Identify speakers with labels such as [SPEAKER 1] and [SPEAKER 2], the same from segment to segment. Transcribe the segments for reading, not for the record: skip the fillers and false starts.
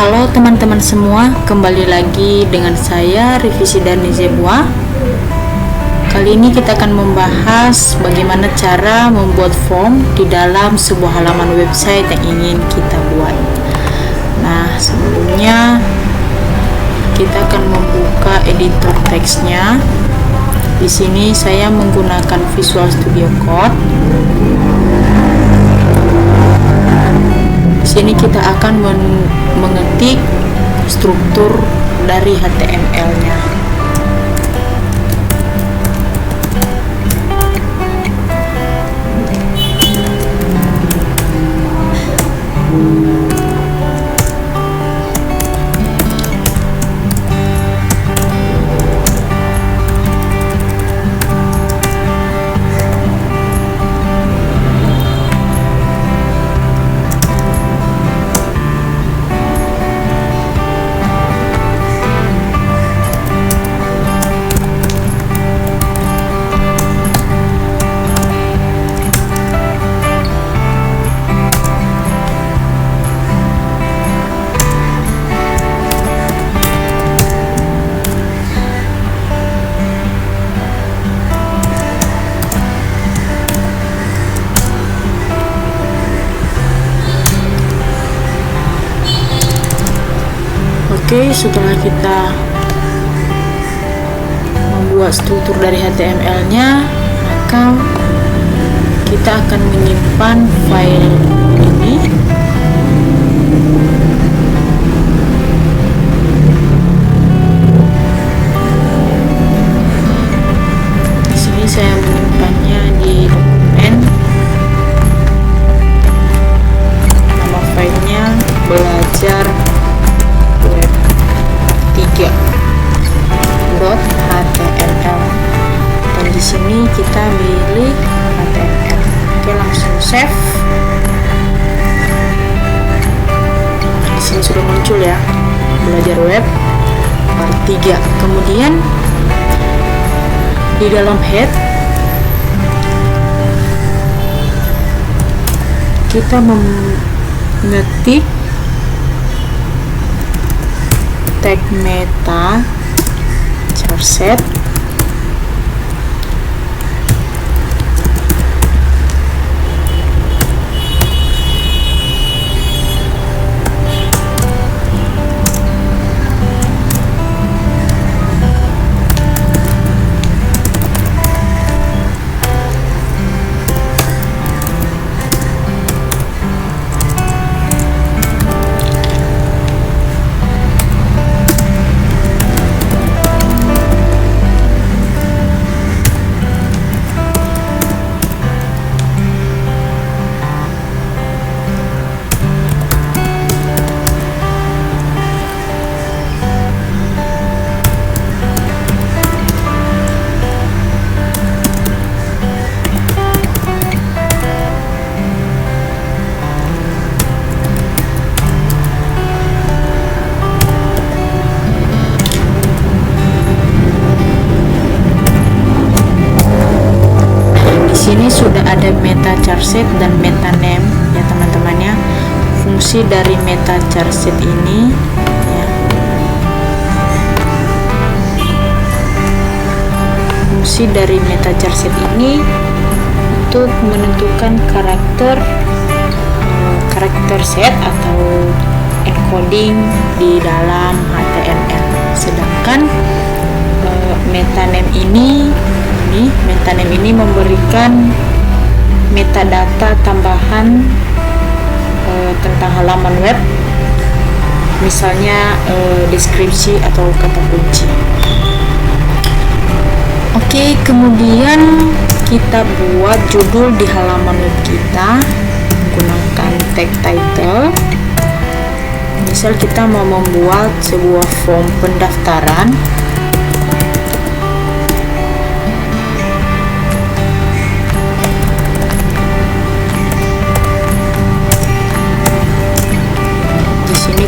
[SPEAKER 1] Halo teman-teman semua, kembali lagi dengan saya Revisi dan Nizebua. Kali ini kita akan membahas bagaimana cara membuat form di dalam sebuah halaman website yang ingin kita buat. Nah, sebelumnya kita akan membuka editor teksnya. Di sini saya menggunakan Visual Studio Code. Di sini kita akan mengetik struktur dari HTML-nya. Oke, setelah kita membuat struktur dari HTML-nya, maka kita akan menyimpan file ini. Di sini saya menyimpannya di dokumen. Nama filenya belajar .html, dan di sini kita pilih HTML. Oke, langsung save. Di sini sudah muncul ya, belajar web part 3. Kemudian di dalam head kita mengetik tag meta charset. Ini sudah ada meta charset dan meta name ya teman-teman ya. Fungsi dari meta charset ini ya, fungsi dari meta charset ini untuk menentukan karakter set atau encoding di dalam HTML. Sedangkan meta name ini memberikan metadata tambahan tentang halaman web, misalnya deskripsi atau kata kunci. Oke, kemudian kita buat judul di halaman web kita menggunakan tag title. Misal kita mau membuat sebuah form pendaftaran.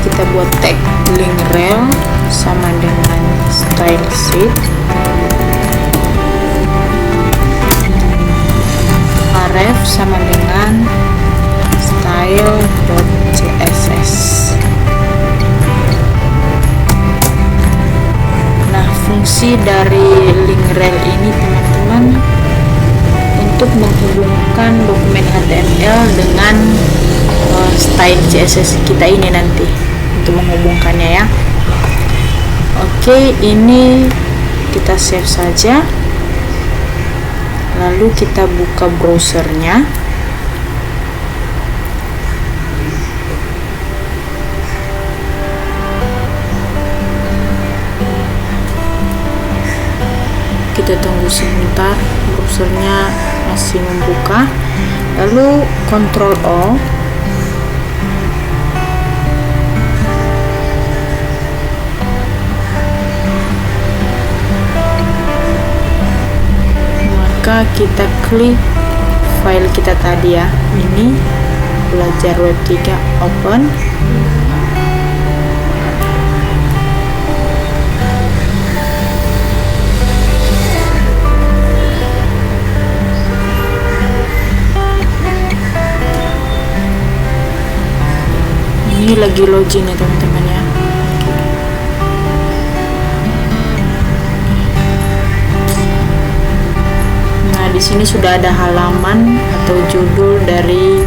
[SPEAKER 1] Kita buat tag link rel sama dengan style sheet, href sama dengan style.css. fungsi dari link rel ini teman-teman untuk menghubungkan dokumen HTML dengan style CSS kita ini nanti, untuk menghubungkannya ya. Oke, ini kita save saja, lalu kita buka browsernya. Kita tunggu sebentar, browsernya masih membuka, lalu Ctrl O, maka kita klik file kita tadi ya, ini belajar web 3, open. Ini lagi login ya teman-teman ya. Nah, di sini sudah ada halaman atau judul dari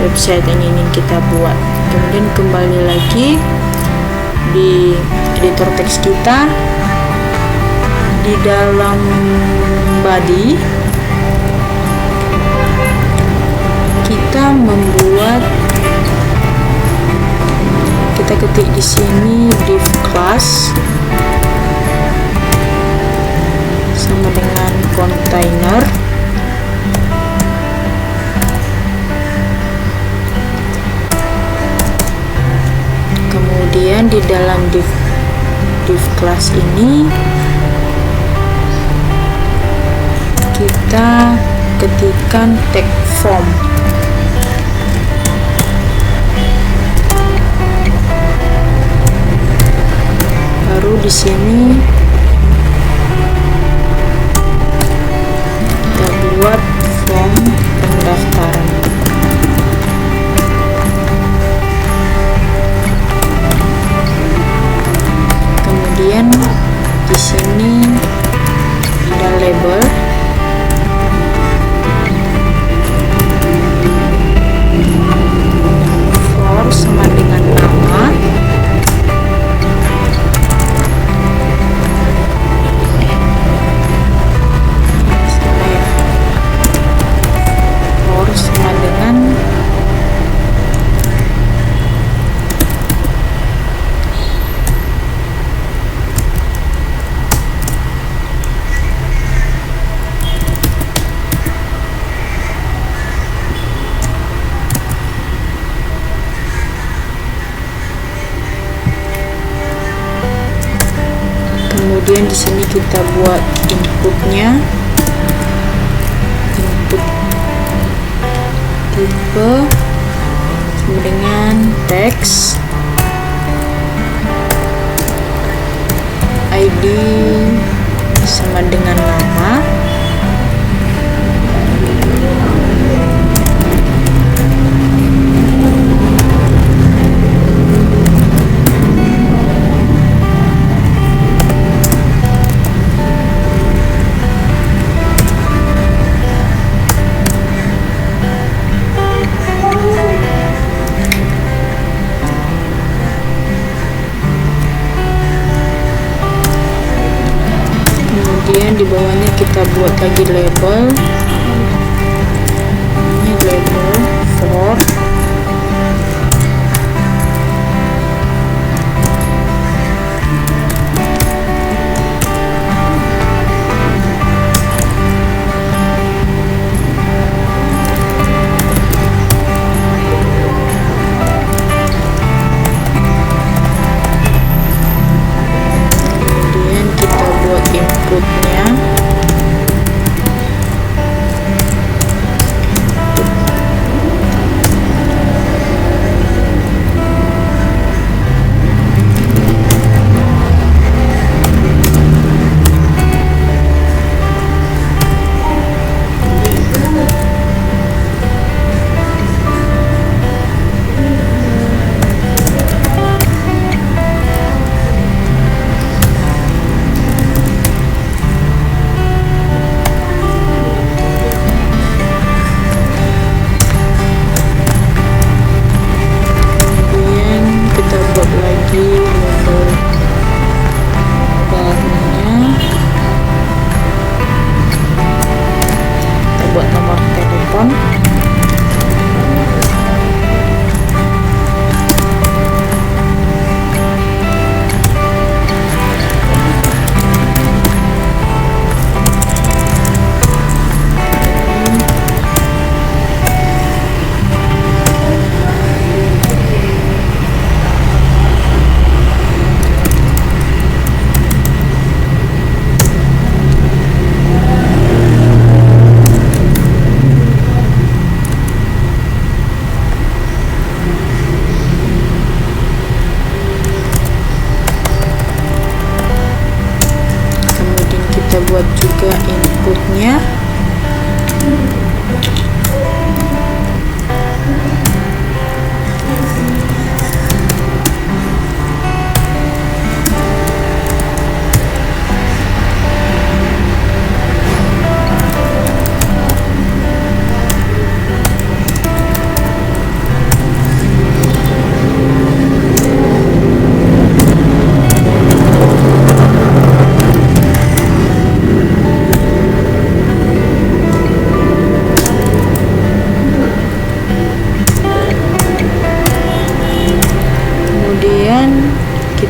[SPEAKER 1] website yang ingin kita buat. Kemudian kembali lagi di editor teks kita, di dalam body kita membuat, kita ketik di sini div class sama dengan container, kemudian di dalam div class ini kita ketikkan tag form. Baru di sini kita buat form pendaftaran. Kemudian di sini ada label. For sama dengan nama. Kemudian di sini kita buat inputnya, input tipe sama dengan teks, ID sama dengan nama, di bawahnya kita buat lagi label, ini label for, kemudian kita buat inputnya,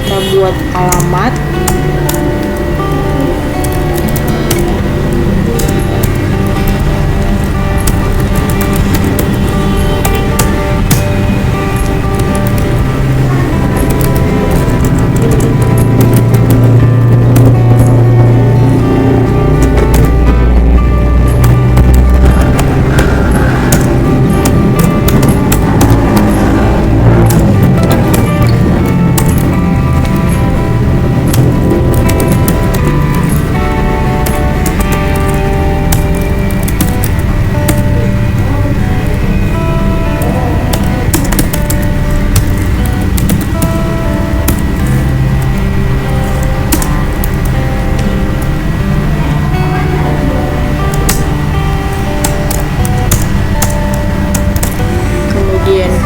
[SPEAKER 1] kita buat alamat.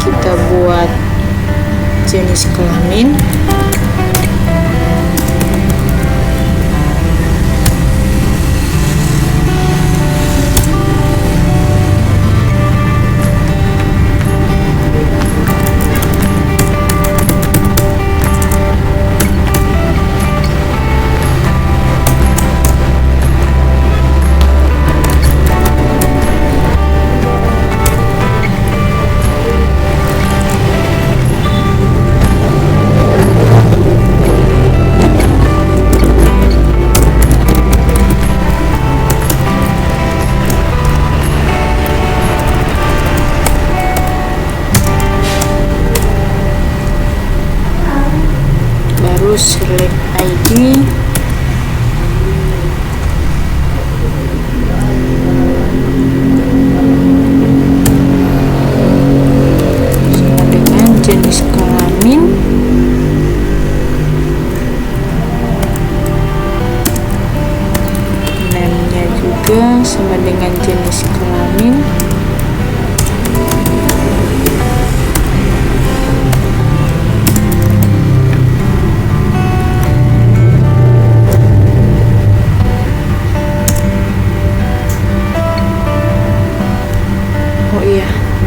[SPEAKER 1] Kita buat jenis kelamin. Select ID, sama dengan jenis kelamin, name-nya juga sama dengan jenis kelamin.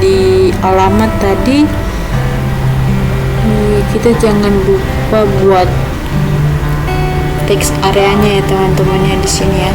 [SPEAKER 1] Di alamat tadi kita jangan lupa buat teks areanya ya teman-temannya di sini ya.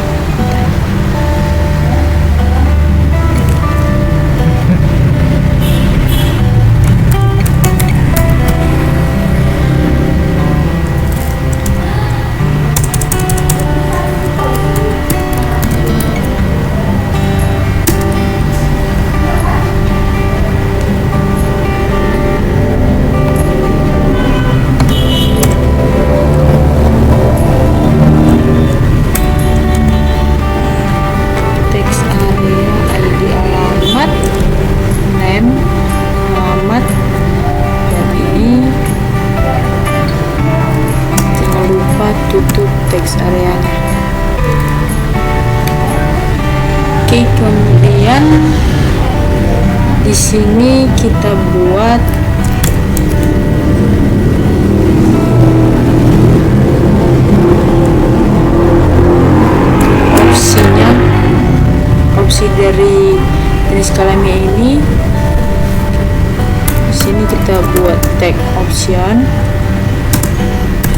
[SPEAKER 1] Tutup teks areanya. Oke, kemudian di sini kita buat opsinya, opsi dari jenis kelamin ini. Di sini kita buat tag option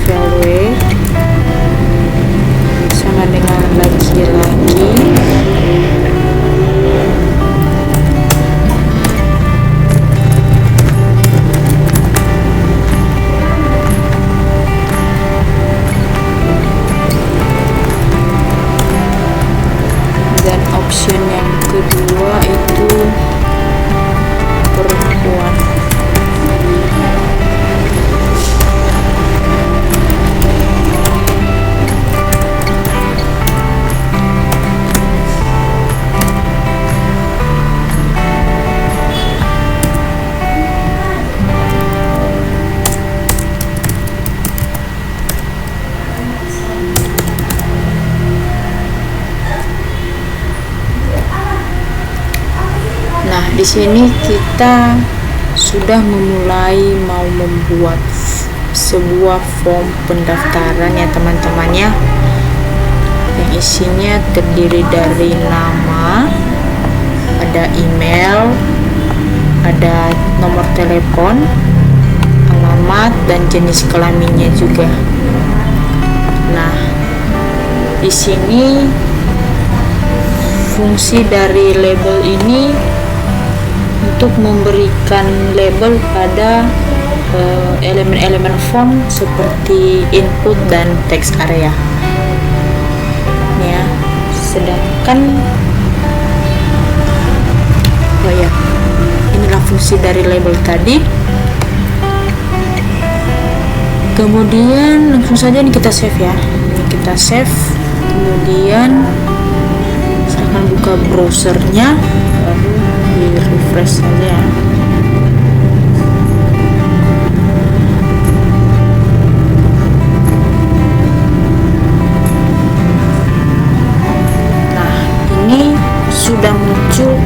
[SPEAKER 1] value sama dengan laki-laki. Dan option yang kedua itu perempuan. Di sini kita sudah memulai mau membuat sebuah form pendaftaran ya teman-teman ya, yang isinya terdiri dari nama, ada email, ada nomor telepon, alamat, alamat dan jenis kelaminnya juga. Nah, di sini fungsi dari label ini untuk memberikan label pada elemen-elemen form seperti input dan text area. Ya, sedangkan inilah fungsi dari label tadi. Kemudian langsung saja nih kita save ya. Kita save, kemudian saya akan buka browsernya, lalu di refresh saja. Nah, ini sudah muncul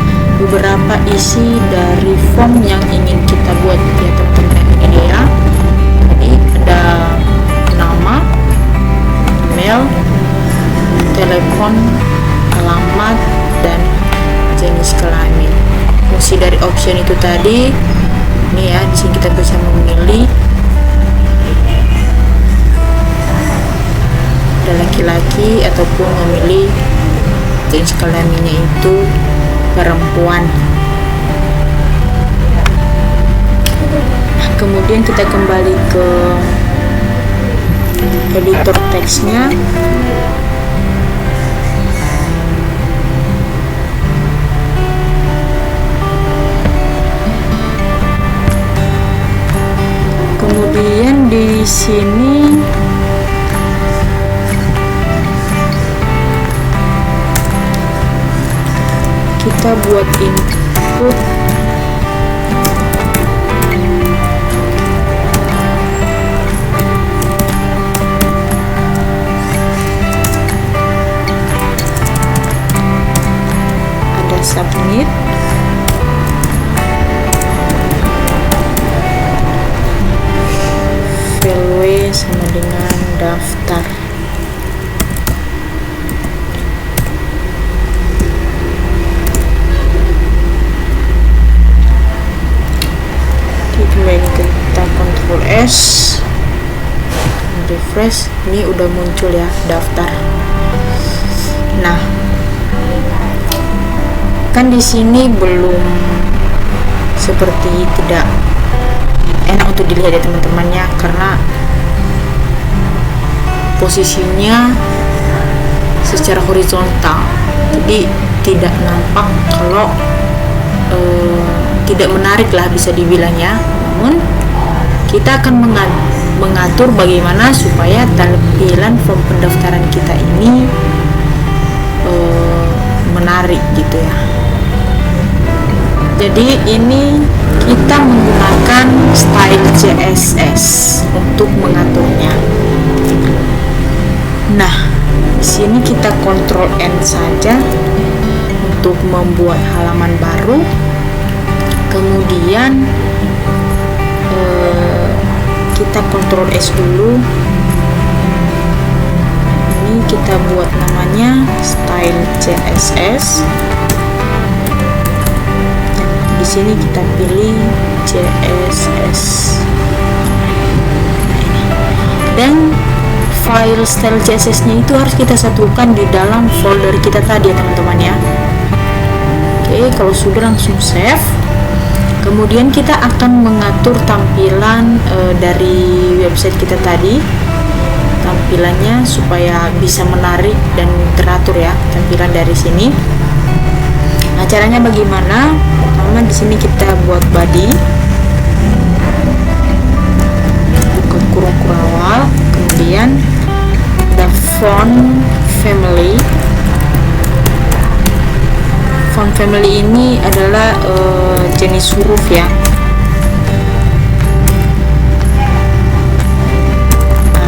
[SPEAKER 1] beberapa isi dari form yang ingin kita buat ya teman-teman. Ini ya, jadi ada nama, email, telepon, alamat, dan jenis kelamin. Fungsi dari option itu tadi, ini ya, di sini kita bisa memilih ada laki-laki ataupun memilih jenis kelaminnya itu perempuan. Nah, kemudian kita kembali ke editor teksnya. Kemudian di sini kita buat input ada submit, value sama dengan daftar. Kita Ctrl S, refresh, ini udah muncul ya daftar. Nah, kan di sini belum seperti tidak enak untuk dilihat ya teman-temannya, karena posisinya secara horizontal, jadi tidak nampak kalau tidak menarik lah bisa dibilangnya. Namun kita akan mengatur bagaimana supaya tampilan form pendaftaran kita ini menarik gitu ya. Jadi ini kita menggunakan style CSS untuk mengaturnya. Nah, di sini kita Ctrl N saja untuk membuat halaman baru. Kemudian kita Ctrl S dulu. Ini kita buat namanya style CSS. Di sini kita pilih CSS. Dan file style CSS-nya itu harus kita satukan di dalam folder kita tadi ya teman-teman ya. Oke, kalau sudah langsung save. Kemudian kita akan mengatur tampilan dari website kita tadi, tampilannya supaya bisa menarik dan teratur ya tampilan dari sini. Nah, caranya bagaimana? Pertama di sini kita buat body, buka kurung awal, kemudian ada font family. Font family ini adalah jenis huruf ya.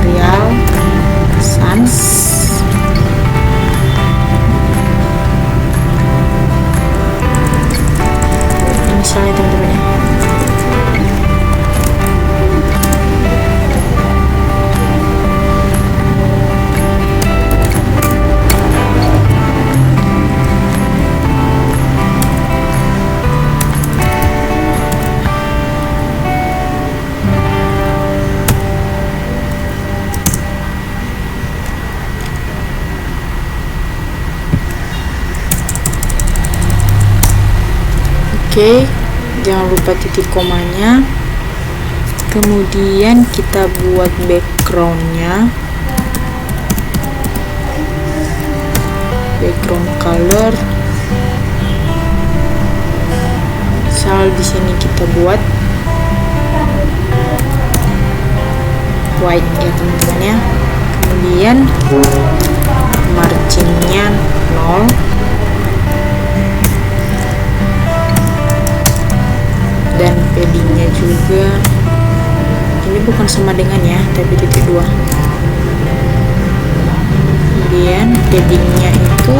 [SPEAKER 1] Arial, Sans, ini misalnya teman-teman ya. Oke, jangan lupa titik komanya. Kemudian kita buat backgroundnya, background color. Misal di sini kita buat white ya teman-teman ya. Kemudian marginnya 0. Dan paddingnya juga ini bukan sama dengan ya, tapi titik 2. Kemudian paddingnya itu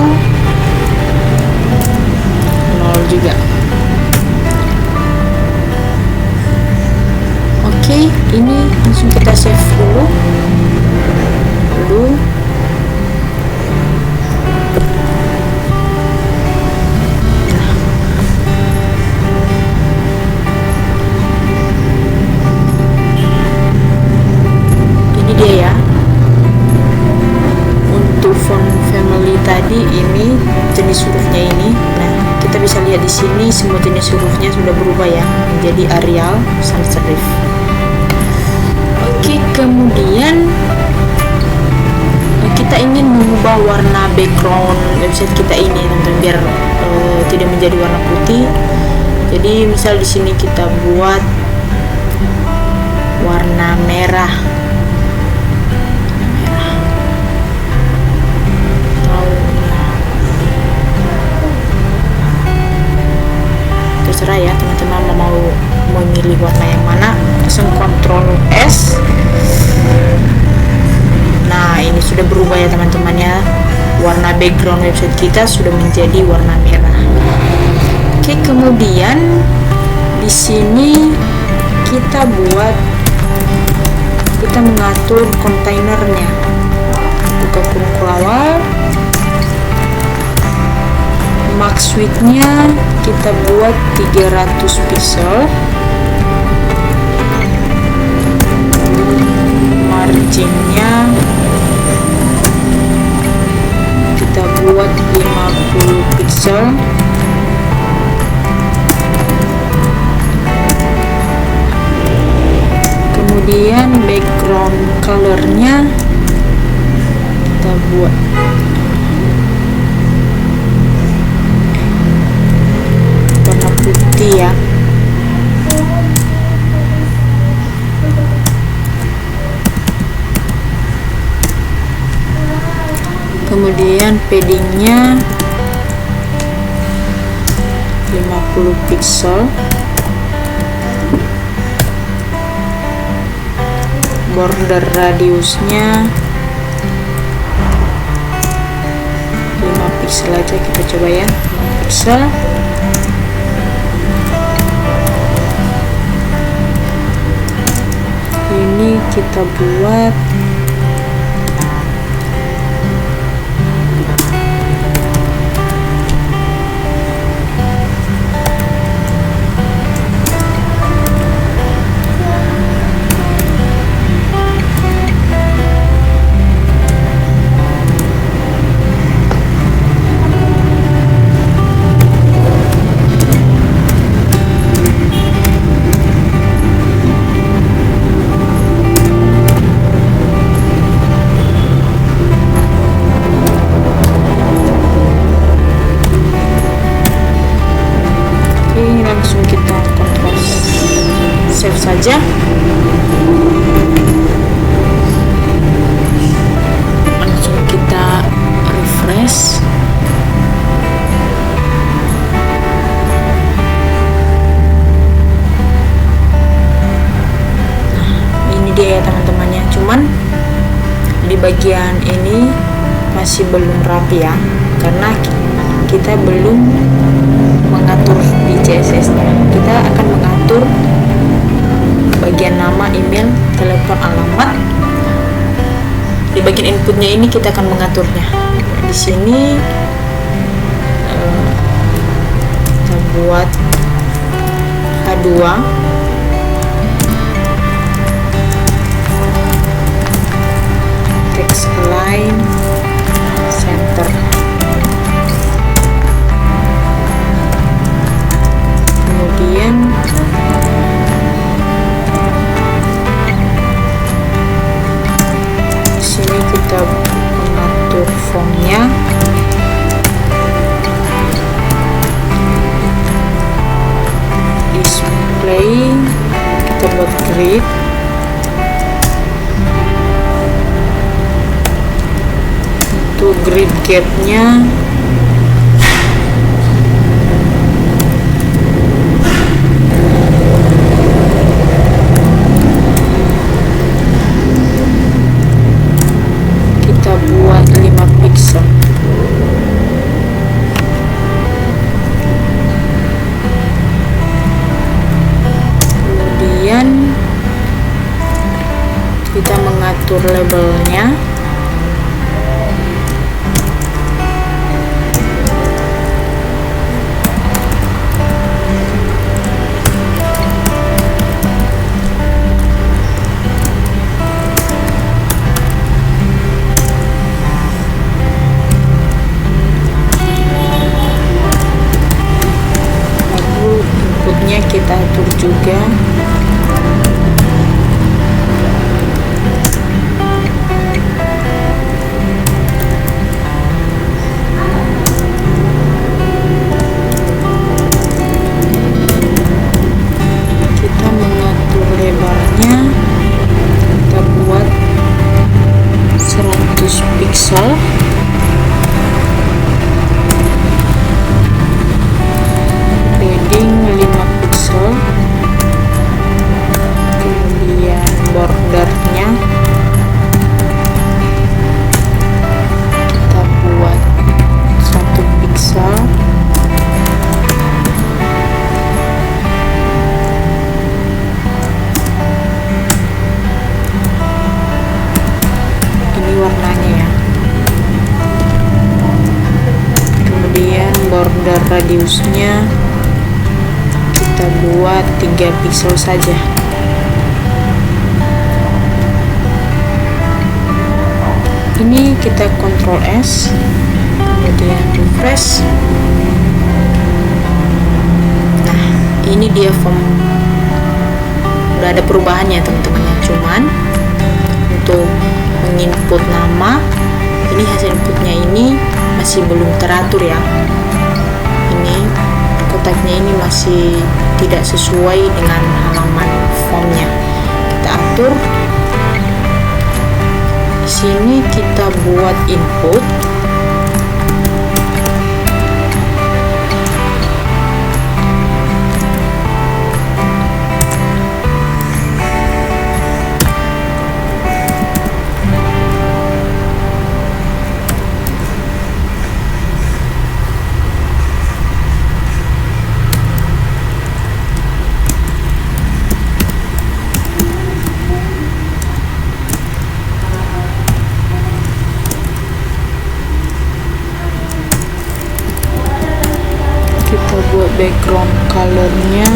[SPEAKER 1] 0 juga. Oke, ini langsung kita save dulu. Dia ya, untuk font family tadi ini jenis hurufnya ini. Nah, kita bisa lihat di sini semua jenis hurufnya sudah berubah ya menjadi Arial sans serif. Oke, kemudian kita ingin mengubah warna background website kita ini teman-teman, biar tidak menjadi warna putih. Jadi misal di sini kita buat warna merah. Terserah ya teman-teman mau memilih warna yang mana, langsung Ctrl S. Nah, ini sudah berubah ya teman-teman ya, warna background website kita sudah menjadi warna merah. Oke, kemudian di sini kita mengatur kontainernya. Buka kurung awal, max width-nya kita buat 300 pixel, marginnya kita buat 50 pixel, kemudian background color-nya kita buat warna putih ya. Kemudian paddingnya 50 pixel, border radiusnya 5 pixel aja, kita coba ya, 5 pixel. Ini kita buat langsung kita Ctrl save saja. Langsung kita refresh. Nah, ini dia ya teman-temannya, cuman di bagian ini masih belum rapi ya, karena kita belum mengatur di CSS-nya. Kita akan mengatur bagian nama, email, telepon, alamat. Di bagian inputnya ini kita akan mengaturnya. Di sini kita buat H2, text align, center. kita buat grid. Untuk grid gapnya kita buat 5 pixel. Kemudian kita mengatur labelnya. Kita atur juga. Kita mengatur lebarnya, kita buat 100 pixel. Padding 5 pixel. Kemudian bordernya kita buat 1 pixel. Ini warnanya ya. Kemudian border radiusnya kita buat 3 pixel saja. Ini kita Ctrl S, kemudian refresh. Nah, ini dia form. Udah ada perubahannya teman-teman ya. Cuman untuk menginput nama, ini hasil inputnya ini masih belum teratur ya. Ini kotaknya ini masih tidak sesuai dengan halaman formnya. Kita atur. Di sini kita buat input. Kita buat background colornya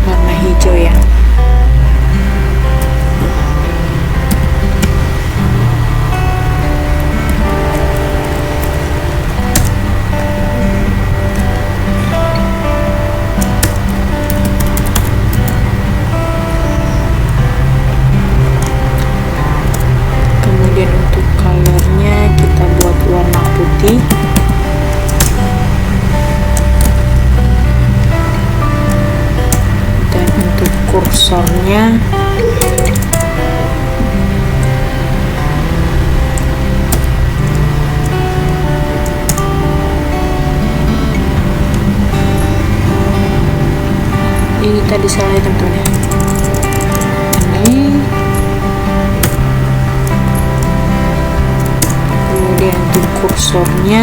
[SPEAKER 1] warna hijau ya. Kemudian untuk colornya kita buat warna putih. Dan untuk kursornya ini tadi salah ya teman-teman ya. Ini kemudian untuk kursornya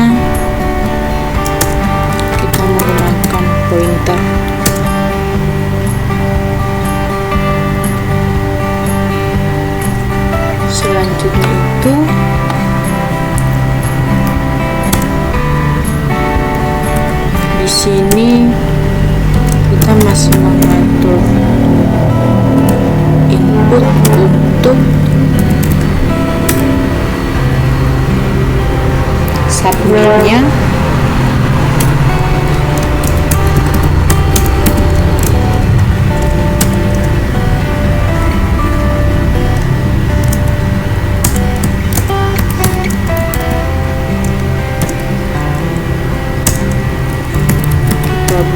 [SPEAKER 1] kita menggunakan pointer. Selanjutnya itu di sini kita masih mengatur input untuk submitnya.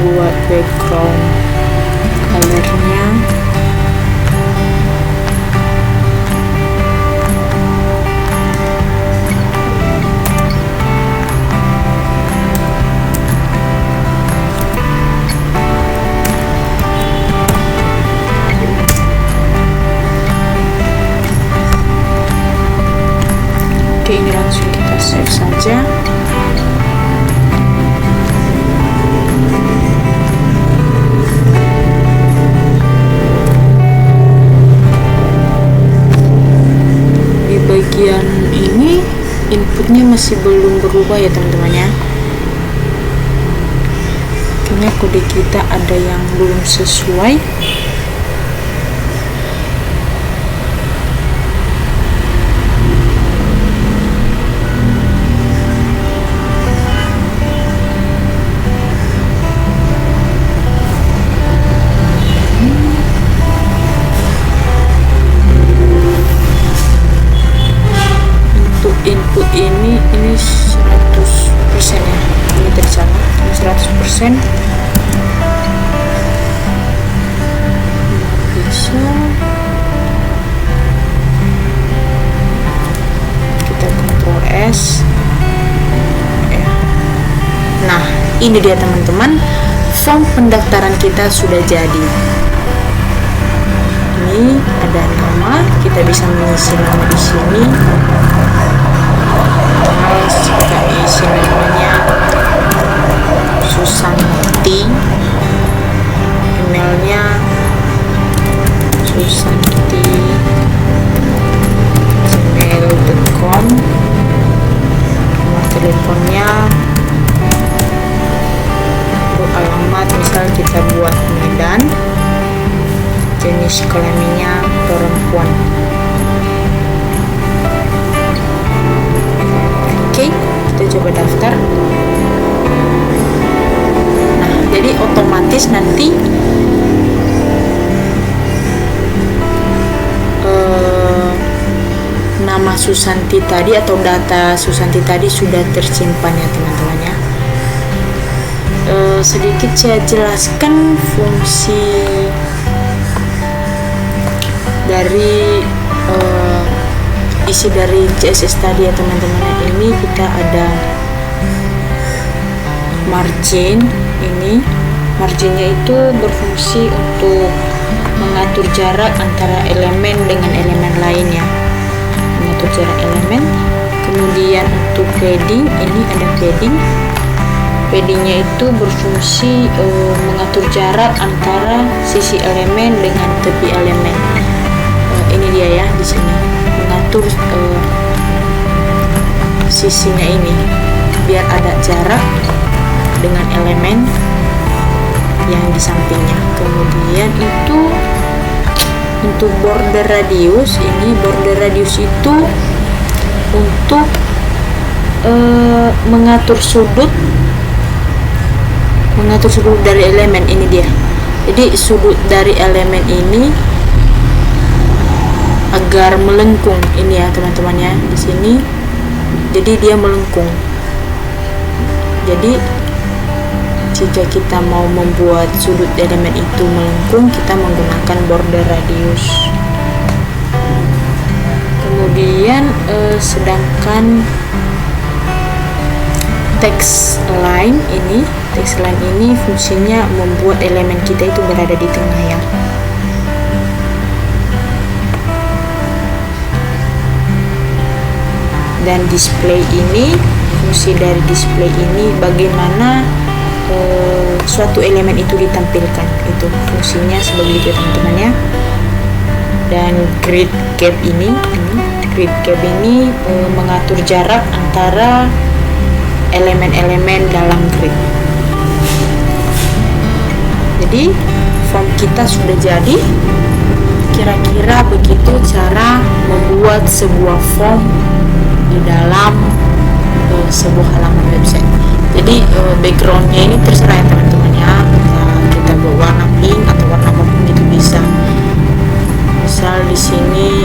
[SPEAKER 1] buat background colornya. Oke, ini langsung kita save saja. Di bagian ini inputnya masih belum berubah ya teman-teman ya. Kayaknya kode kita ada yang belum sesuai. Input ini 100% ya, ini tadi salah, ini 100%. Bisa kita Ctrl S ya. Nah, ini dia teman-teman, form pendaftaran kita sudah jadi. Ini ada nama, kita bisa mengisi nama di sini. Kita isi namanya Susanti, emailnya susanti@gmail.com, nomor teleponnya, alamat misal kita buat Medan, jenis kelaminnya perempuan. Oke, kita coba daftar. Nah, jadi otomatis nanti nama Susanti tadi atau data Susanti tadi sudah tersimpan ya teman-teman ya. Sedikit saya jelaskan fungsi dari isi dari CSS tadi ya teman-teman. Ini kita ada margin. Ini marginnya itu berfungsi untuk mengatur jarak antara elemen dengan elemen lainnya, mengatur jarak elemen. Kemudian untuk padding, ini ada paddingnya itu berfungsi mengatur jarak antara sisi elemen dengan tepi elemen. Ini dia ya, di sini mengatur sisinya ini biar ada jarak dengan elemen yang di sampingnya. Kemudian itu untuk border radius, ini border radius itu untuk mengatur sudut dari elemen. Ini dia, jadi sudut dari elemen ini agar melengkung. Ini ya teman-teman ya, di sini jadi dia melengkung. Jadi jika kita mau membuat sudut elemen itu melengkung, kita menggunakan border radius. Kemudian sedangkan text line ini fungsinya membuat elemen kita itu berada di tengah ya. Dan display ini, fungsi dari display ini bagaimana suatu elemen itu ditampilkan, itu fungsinya sebagai itu teman-teman ya. Dan grid gap ini mengatur jarak antara elemen-elemen dalam grid. Jadi form kita sudah jadi. Kira-kira begitu cara membuat sebuah form di dalam sebuah halaman website. Jadi backgroundnya ini terserah ya teman-teman ya, kita buat warna pink atau warna apapun itu bisa. Misal di sini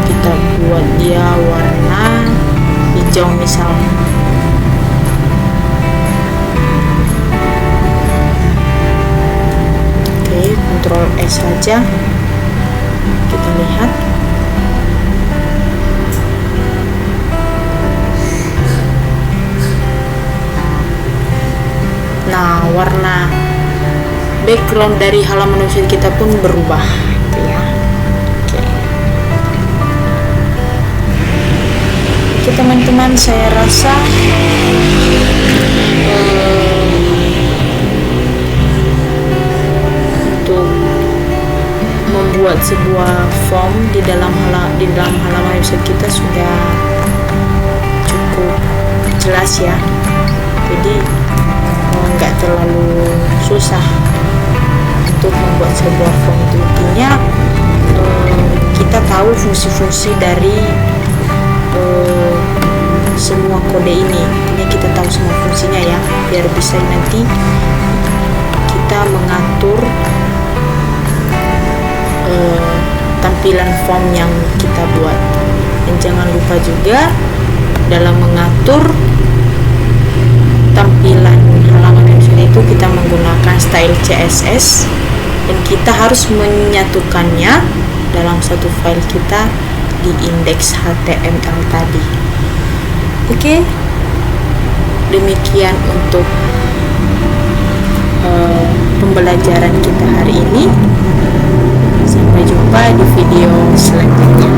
[SPEAKER 1] kita buat dia warna hijau misal. saja. Kita lihat. Nah, warna background dari halaman website kita pun berubah, gitu ya. Oke teman-teman, saya rasa untuk membuat sebuah form di dalam halaman website kita sudah cukup jelas ya. Jadi nggak terlalu susah untuk membuat sebuah form. Itu intinya kita tahu fungsi-fungsi dari semua kode ini. Intinya kita tahu semua fungsinya ya, biar bisa nanti kita mengatur tampilan form yang kita buat. Dan jangan lupa juga dalam mengatur tampilan halaman website itu kita menggunakan style CSS, dan kita harus menyatukannya dalam satu file kita di indeks HTML tadi. Oke, demikian untuk pembelajaran kita hari ini. Sampai jumpa di video selanjutnya.